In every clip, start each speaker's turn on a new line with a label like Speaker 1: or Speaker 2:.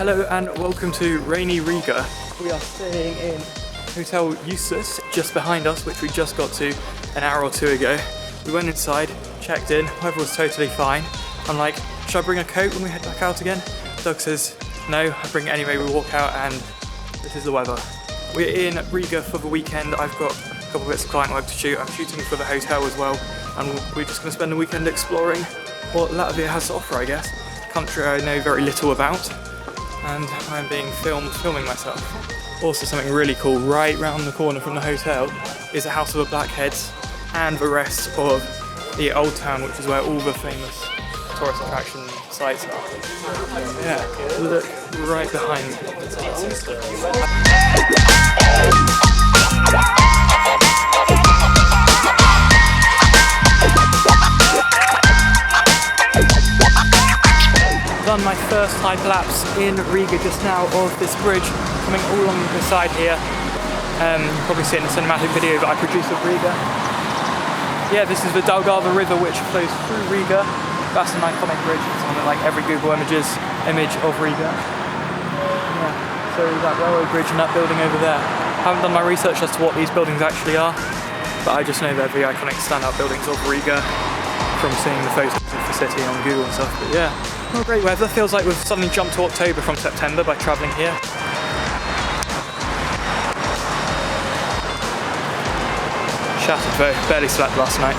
Speaker 1: Hello and welcome to rainy Riga. We are staying in Hotel Eustace just behind us, which we just got to an hour or two ago. We went inside, checked in, weather was totally fine. I'm like, should I bring a coat when we head back out again? Doug says, no, I bring it anyway. We walk out and this is the weather. We're in Riga for the weekend. I've got a couple of bits of client work to shoot. I'm shooting for the hotel as well. And we're just gonna spend the weekend exploring what Latvia has to offer, I guess. A country I know very little about. And I'm being filming myself. Also something really cool, right round the corner from the hotel is the House of the Blackheads and the rest of the Old Town, which is where all the famous tourist attraction sites are. Yeah, look right behind me. Done my first hyperlapse in Riga just now of this bridge coming all along the side here. You'll probably see it in the cinematic video that I produced of Riga. Yeah, this is the Daugava River which flows through Riga. That's an iconic bridge. It's on like every Google image of Riga. Yeah, so that railway bridge and that building over there. I haven't done my research as to what these buildings actually are, but I just know they're the iconic standout buildings of Riga from seeing the photos of the city on Google and stuff. But yeah. Not great weather, feels like we've suddenly jumped to October from September by travelling here. Shattered though, barely slept last night.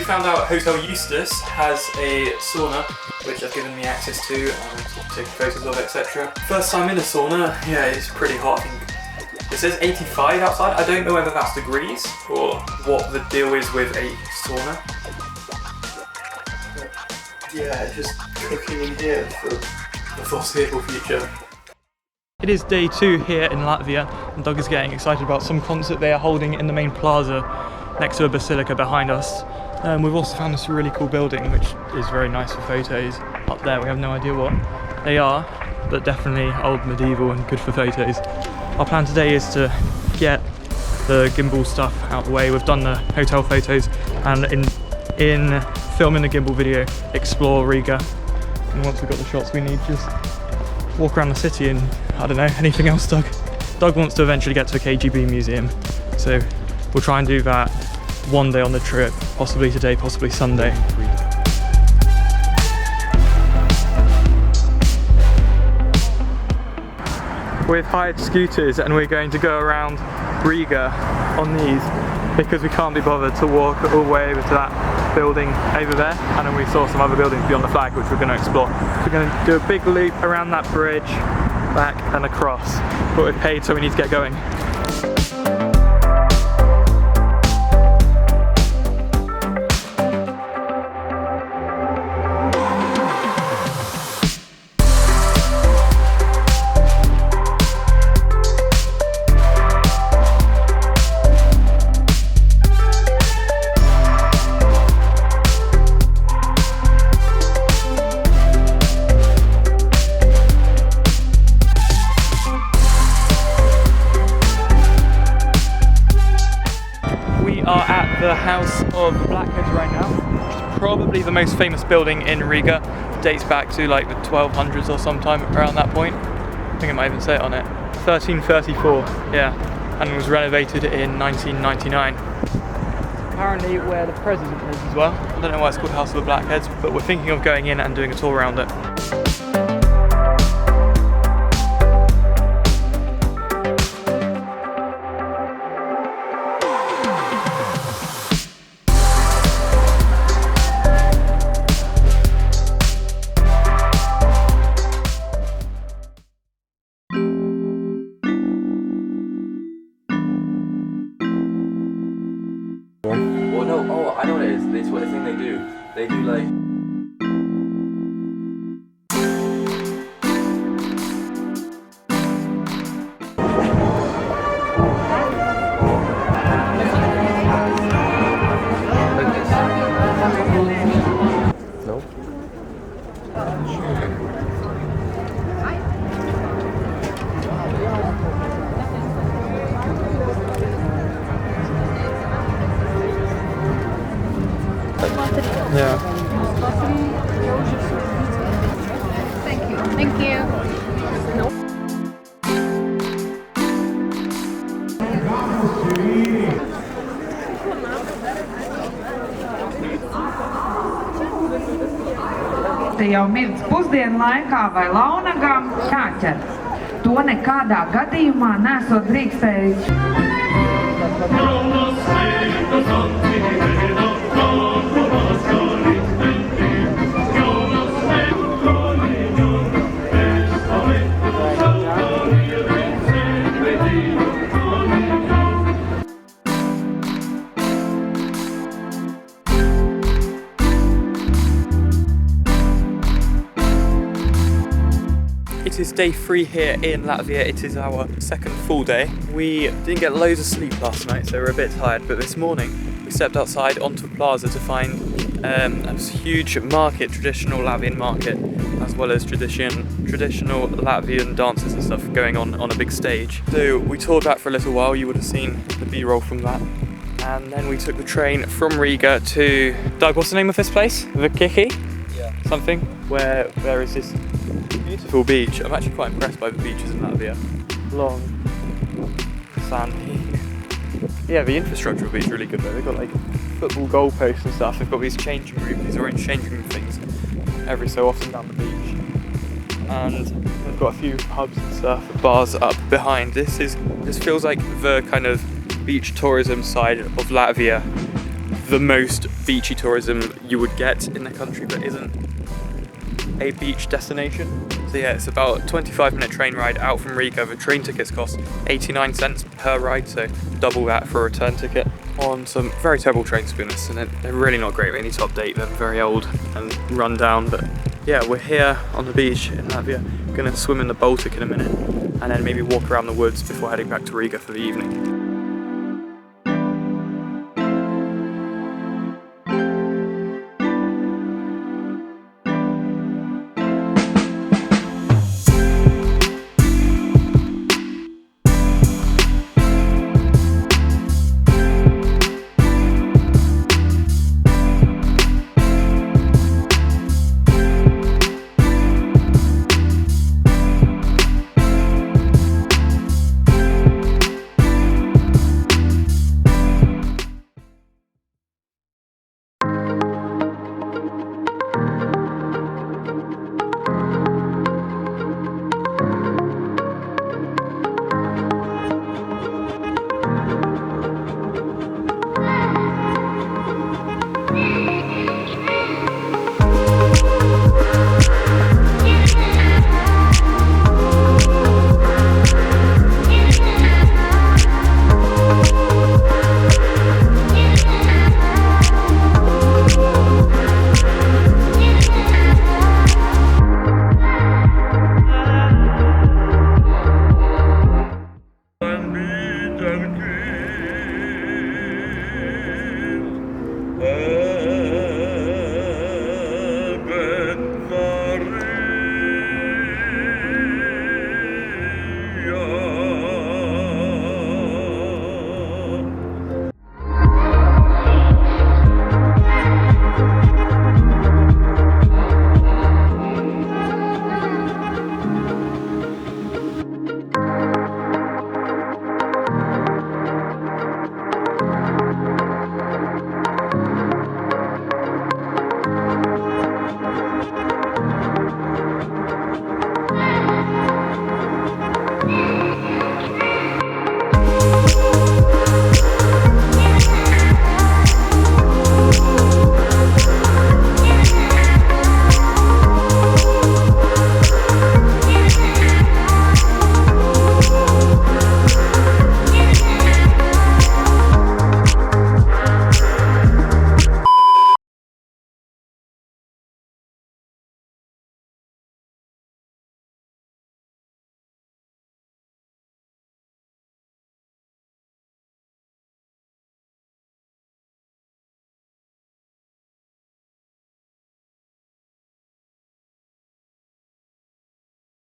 Speaker 1: Found out Hotel Eustace has a sauna, which they've given me access to and take photos of, etc. First time in a sauna, yeah, it's pretty hot. I think it says 85 outside. I don't know whether that's degrees or what the deal is with a sauna. But yeah, just cooking in here for the foreseeable future. It is day 2 here in Latvia, and Doug is getting excited about some concert they are holding in the main plaza next to a basilica behind us. We've also found this really cool building, which is very nice for photos. Up there, we have no idea what they are, but definitely old medieval and good for photos. Our plan today is to get the gimbal stuff out the way. We've done the hotel photos, and in filming the gimbal video, explore Riga. And once we've got the shots we need, just walk around the city and, I don't know, anything else, Doug? Doug wants to eventually get to a KGB museum, so we'll try and do that one day on the trip, possibly today, possibly Sunday. We've hired scooters and we're going to go around Riga on these because we can't be bothered to walk all the way over to that building over there, and then we saw some other buildings beyond the flag which we're going to explore. So we're going to do a big loop around that bridge, back and across, but we've paid so we need to get going. The House of the Blackheads right now, which is probably the most famous building in Riga. Dates back to like the 1200s or sometime around that point. I think it might even say it on it. 1334, yeah, and was renovated in 1999. Apparently where the president lives as well. I don't know why it's called House of the Blackheads, but we're thinking of going in and doing a tour around it.
Speaker 2: Well, no, oh, I know what it is. It's what the thing they do. They do like...
Speaker 1: Yeah.
Speaker 3: Thank you. Thank you.
Speaker 4: Te jau mirdz pusdienu laikā vai launagām jāķer. To nekādā gadījumā nesot drīkstējis.
Speaker 1: It is day 3 here in Latvia. It is our second full day. We didn't get loads of sleep last night, so we're a bit tired, but this morning we stepped outside onto a plaza to find a huge market, traditional Latvian market, as well as traditional Latvian dances and stuff going on a big stage. So we toured that for a little while. You would have seen the B-roll from that. And then we took the train from Riga to, Doug, what's the name of this place? Vikiki? Yeah. Something? Where there is this beautiful beach. I'm actually quite impressed by the beaches in Latvia. Long, sandy. Yeah, the infrastructure of the beach is really good though. They've got like football goalposts and stuff. They've got these changing rooms, these orange changing room things every so often down the beach. And they've got a few pubs and stuff, bars up behind. This feels like the kind of beach tourism side of Latvia. The most beachy tourism you would get in the country, but isn't a beach destination. So yeah, it's about a 25-minute train ride out from Riga. The train tickets cost 89 cents per ride, so double that for a return ticket. On some very terrible trains, to be honest, and they're really not great. We need to update them, very old and run down. But yeah, we're here on the beach in Latvia. We're gonna swim in the Baltic in a minute, and then maybe walk around the woods before heading back to Riga for the evening.